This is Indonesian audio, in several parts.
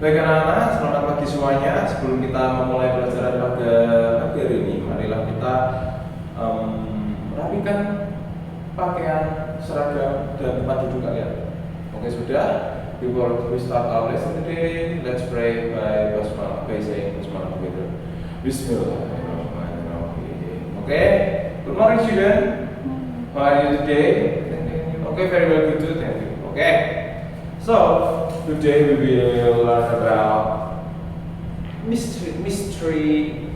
Baik anak-anak, selamat pagi semuanya. Sebelum kita memulai pelajaran pada pagi hari ini, marilah kita merapikan pakaian, seragam, dan tempat duduk kalian. Oke, sudah. Before we start our lesson today, let's pray by saying basmalah together. Bismillahirrahmanirrahim. Okay. Good morning, student. How are you today? Okay, very well, good too. Thank you. Okay. So today we will learn about mystery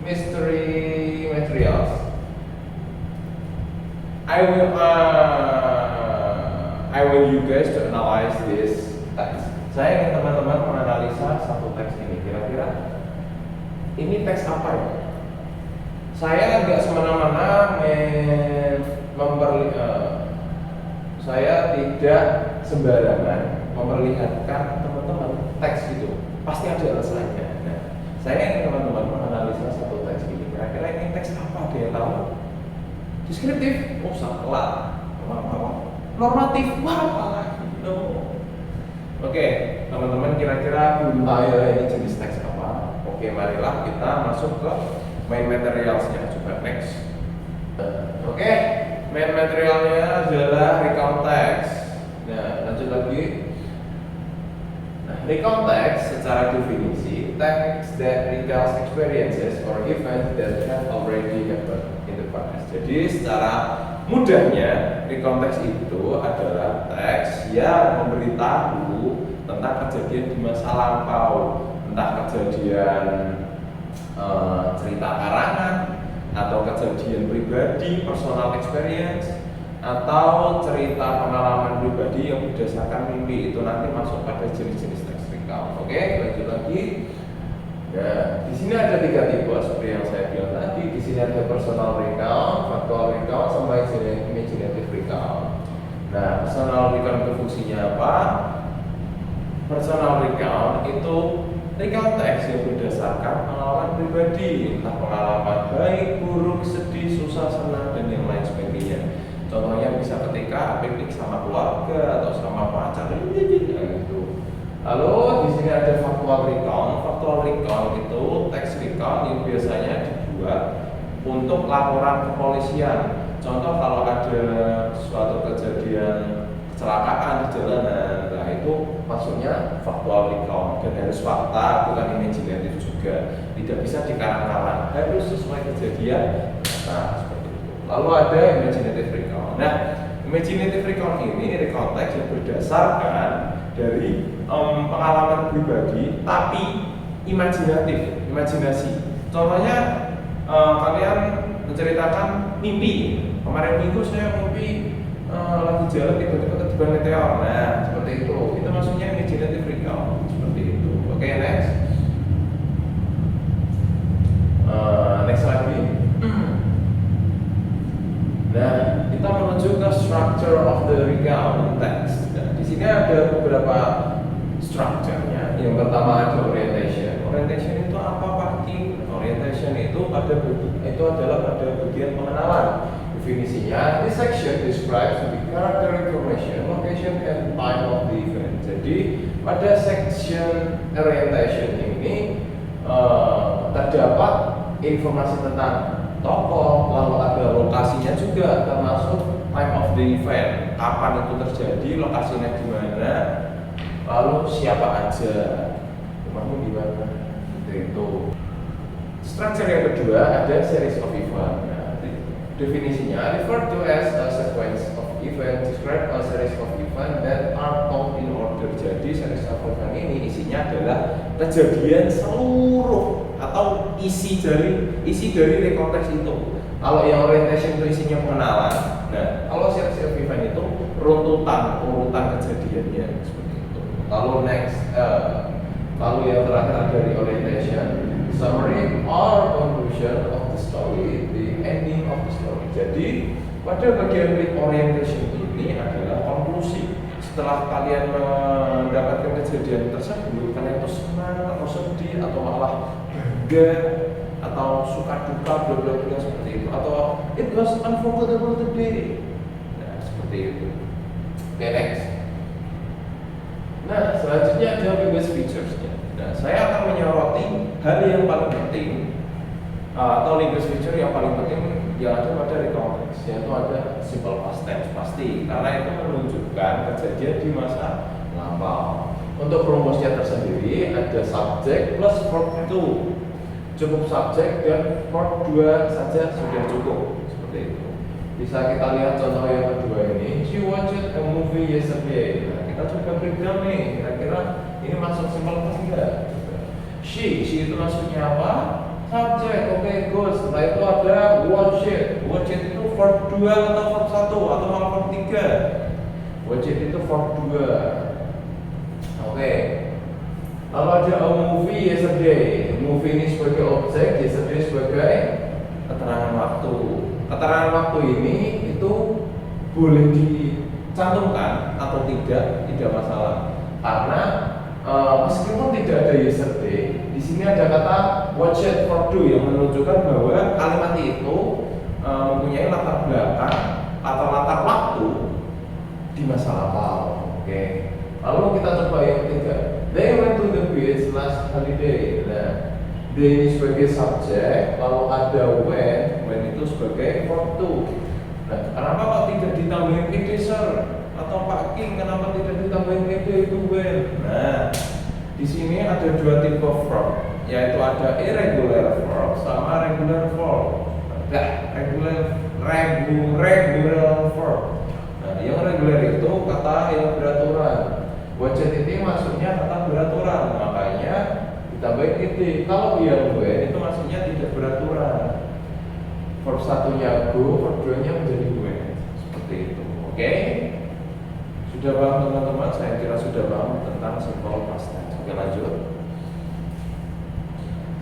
materials. I want you guys to analyze this text. Saya ingin teman-teman menganalisa satu teks ini. Kira-kira ini teks apa ya? Saya nggak semena-mena saya tidak sembarangan memperlihatkan teman-teman teks itu. Pasti ada alasannya. Nah, saya ingin teman-teman menganalisa satu teks ini. Kira-kira ini teks apa? Ada yang tahu? Deskriptif? Oh, salah. Normatif? Wah, apa lagi? Oke, teman-teman kira-kira belum tahu ya ini jenis teks apa? Oke, marilah kita masuk ke main materialsnya. Coba next. Oke, main materialnya adalah recount text. Nah, lanjut lagi. Nah, recount text secara definisi text that recounts experiences or events that have already happened in the past. Jadi secara mudahnya recount text itu adalah teks yang memberitahu tentang kejadian di masa lampau, entah kejadian cerita karangan atau kejadian pribadi, personal experience, atau cerita pengalaman pribadi yang berdasarkan mimpi. Itu nanti masuk pada jenis-jenis teks recount. Oke, lanjut lagi. Nah, di sini ada 3 tipe seperti yang saya bilang tadi. Di sini ada personal recount, factual recount, sama imaginative recount. Nah, personal recount itu fungsinya apa? Personal recount itu recount teks yang berdasarkan pengalaman pribadi, entah pengalaman baik, buruk, sedih, susah, senang, dan yang lain sebagainya. Contohnya bisa ketika piknik sama keluarga atau sama pacar, gitu. Lalu di sini ada factual recount. Factual recount itu teks recount yang biasanya dibuat untuk laporan kepolisian. Contoh kalau ada suatu kejadian kecelakaan di jalanan, nah itu maksudnya factual recount, dan harus fakta, bukan imaginatif juga. Tidak bisa dikarang-karang, harus sesuai kejadian. Nah, seperti itu. Lalu ada imaginative recount. Nah, imaginative recount ini recount teks yang berdasarkan dari pengalaman pribadi, tapi imajinasi. Contohnya kalian menceritakan mimpi. Kemarin minggu saya mimpi lagi jalan tiba-tiba ketiban meteor. Nah, seperti itu. Itu maksudnya imaginative recount. Seperti itu. Oke, next. Next lagi. Nah, kita menuju ke structure of the recount text. Nah, di sini ada beberapa structure-nya. Yang pertama ada orientation. Orientation itu apa, Pak Kim? Orientation itu adalah pada bagian pengenalan. Definisinya, this section describes the character information, location, and time of the event. Jadi pada section orientation ini terdapat informasi tentang tokoh, lalu ada lokasinya juga, termasuk time of the event, kapan itu terjadi, lokasinya di mana, lalu siapa aja, rumahmu di mana, itu. Structure yang kedua ada series of event. Definisinya, referred to as a sequence of event, describe a series of event that are told in order. Jadi series of event ini isinya adalah kejadian seluruh atau isi dari recount text itu. Kalau yang orientation itu isinya pengenalan. Nah, kalau series of event itu urutan kejadiannya seperti itu. Lalu next, lalu yang terakhir dari orientation, summary or conclusion of the story, the ending of the story. Jadi pada bagian orientation ini adalah konklusi. Setelah kalian mendapatkan kejadian tersebut, kalian itu senang atau sedih atau malah bangga atau suka duka, bla bla bla seperti itu, atau it was unforgettable today. Nah, seperti itu. Oke, next. Nah, selanjutnya Selanjutnya ada language features-nya. Nah, saya akan menyoroti hal yang paling penting atau language feature yang paling penting yang ada pada recount text, yaitu ada simple past tense pasti, karena itu menunjukkan kejadian di masa lampau. Untuk rumusnya tersendiri ada subject plus verb 2. Cukup subjek dan verb 2 saja sudah cukup, seperti itu. Bisa kita lihat contoh yang kedua ini. She watched a movie yesterday. Nah, kita coba breakdown nih, kira-kira ini masuk simple past enggak? She itu maksudnya apa? Subjek, oke, good. Setelah itu ada watch it. Watch it itu verb 2 atau verb 1 atau malah verb 3. Watch it itu verb 2. Oke. Lalu ada a movie yesterday. Movie ini sebagai objek, yesterday sebagai keterangan waktu. Keterangan waktu ini itu boleh dicantumkan atau tidak masalah. Karena meskipun tidak ada yesterday, di sini ada kata watch it verb 2 yang menunjukkan bahwa kalimat itu mempunyai latar belakang atau latar waktu di masa lampau. Oke. Lalu kita coba yang ketiga. They went to the beach last holiday. Nah, they ini sebagai subjek, lalu ada when itu sebagai verb 2. Nah, kenapa kok tidak ditambahin ed sir? Atau Pak King, kenapa tidak ditambahin ed itu when? Nah, di sini ada dua tipe verb, yaitu ada irregular verb sama regular verb. Regular verb. Nah, yang regular itu kata yang beraturan. Watch it ini maksudnya kata beraturan, makanya ditambahin ed. Kalau yang when itu maksudnya tidak beraturan. Verb satunya go, verb 2-nya menjadi when. Seperti itu. Oke? Sudah paham teman-teman? Saya kira sudah paham tentang simple past tense. Oke, lanjut.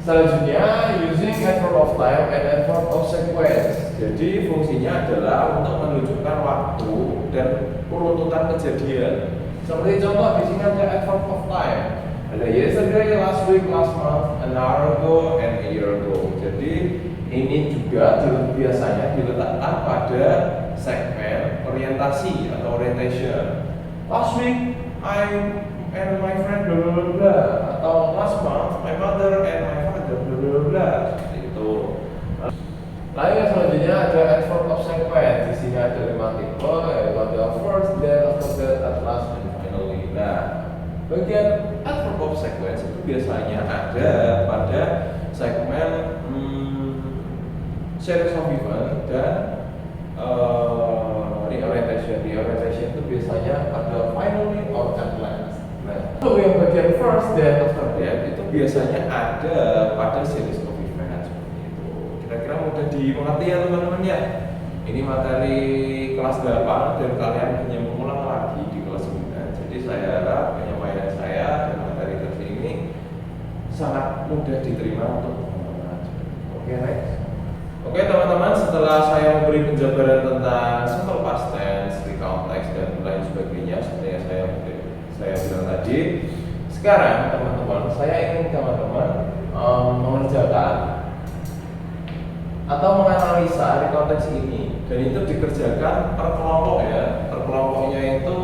Selanjutnya, using adverb of time and adverb of sequence. Jadi fungsinya adalah untuk menunjukkan waktu dan urutan kejadian. Seperti contoh di sini ada adverb of time. Ada yesterday, last week, last month, an hour ago, and a year ago. Jadi ini juga biasanya diletakkan pada segmen orientasi atau orientation. Last week, I and my friend blah blah blah, atau last month, my mother and my father blah blah blah. Seperti itu. Lalu yang selanjutnya ada adverb of sequence. Di sini ada 5 tipe, yaitu ada first, then, after that, at last, and finally. Nah, bagian adverb of sequence itu biasanya ada pada segmen series of event dan reorientation. Reorientation itu biasanya ada finally or at last. Nah, kalau yang bagian first, then, after that itu biasanya ada pada series of event. Seperti itu. Kira-kira mudah dimengerti ya teman-teman ya. Ini materi kelas 8 dan kalian hanya mengulang lagi di kelas 9. Jadi saya harap penyampaian saya dan materi tadi ini sangat mudah diterima untuk teman-teman. Oke, next. Oke teman-teman, setelah saya memberi penjabaran tentang simple past tense, recount text dan lain sebagainya seperti yang saya bilang tadi, sekarang teman-teman, saya ingin teman-teman mengerjakan atau menganalisa recount text ini, dan itu dikerjakan per kelompok ya. Per kelompoknya itu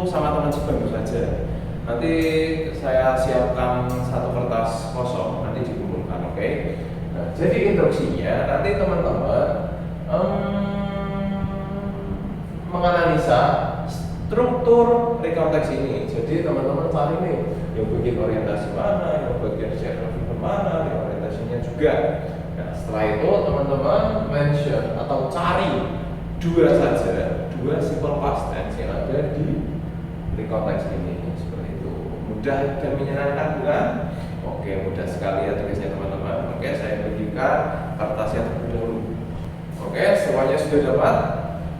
sama teman sebangku saja. Nanti saya siapkan satu kertas kosong, nanti dikumpulkan, oke? Nah, jadi instruksinya nanti teman-teman menganalisa struktur recount text ini. Jadi teman-teman cari nih yang bagian orientasi mana, yang bagian share review mana, yang orientasinya juga. Nah, setelah itu teman-teman mention atau cari dua saja, dua simple past tense yang ada di recount text ini. Seperti itu. Mudah dan menyenangkan bukan? Oke, mudah sekali ya tulisnya teman-teman. Oke, saya bagikan kertasnya terlebih dahulu. Oke, semuanya sudah dapat.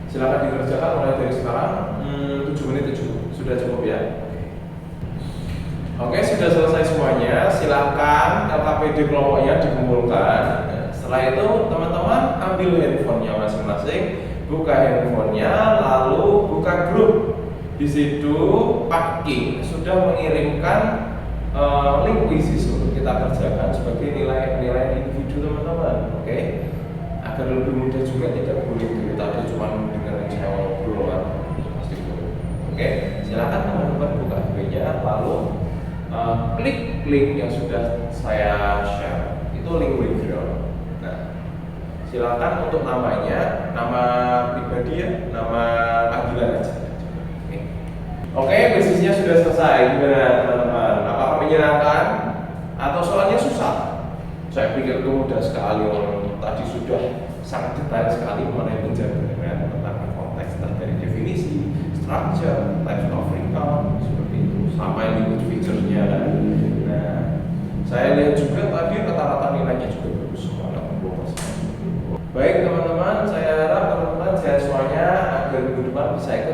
Silakan dikerjakan mulai dari sekarang. 7 menit sudah cukup ya. Oke, sudah selesai semuanya. Silakan LKPD kelompoknya dikumpulkan. Setelah itu teman-teman ambil handphonenya masing-masing, buka handphonenya, lalu buka grup. Di situ Pak King sudah mengirimkan link quizzes untuk kita kerjakan sebagai nilai individu teman-teman, oke? Agar lebih mudah juga, tidak boleh kita ada cuma dengerin saya ngobrol kan, pasti boleh. Oke, silakan teman-teman buka HP-nya, lalu klik link yang sudah saya share, itu link referral. Nah, silakan untuk namanya, nama pribadi ya, nama panggilan aja. Oke, bisnisnya sudah selesai. Gimana teman-teman? Apakah menyenangkan atau soalnya susah? Saya pikir itu mudah sekali. Orang tadi sudah sangat detail sekali mengenai penjabaran tentang konteks dari definisi, structure, types of recount, seperti itu, sampai limit feature-nya. Nah, saya lihat juga tadi rata-rata nilainya juga bagus, 80%. Baik teman-teman, saya harap teman-teman sehat semuanya agar minggu depan bisa ikut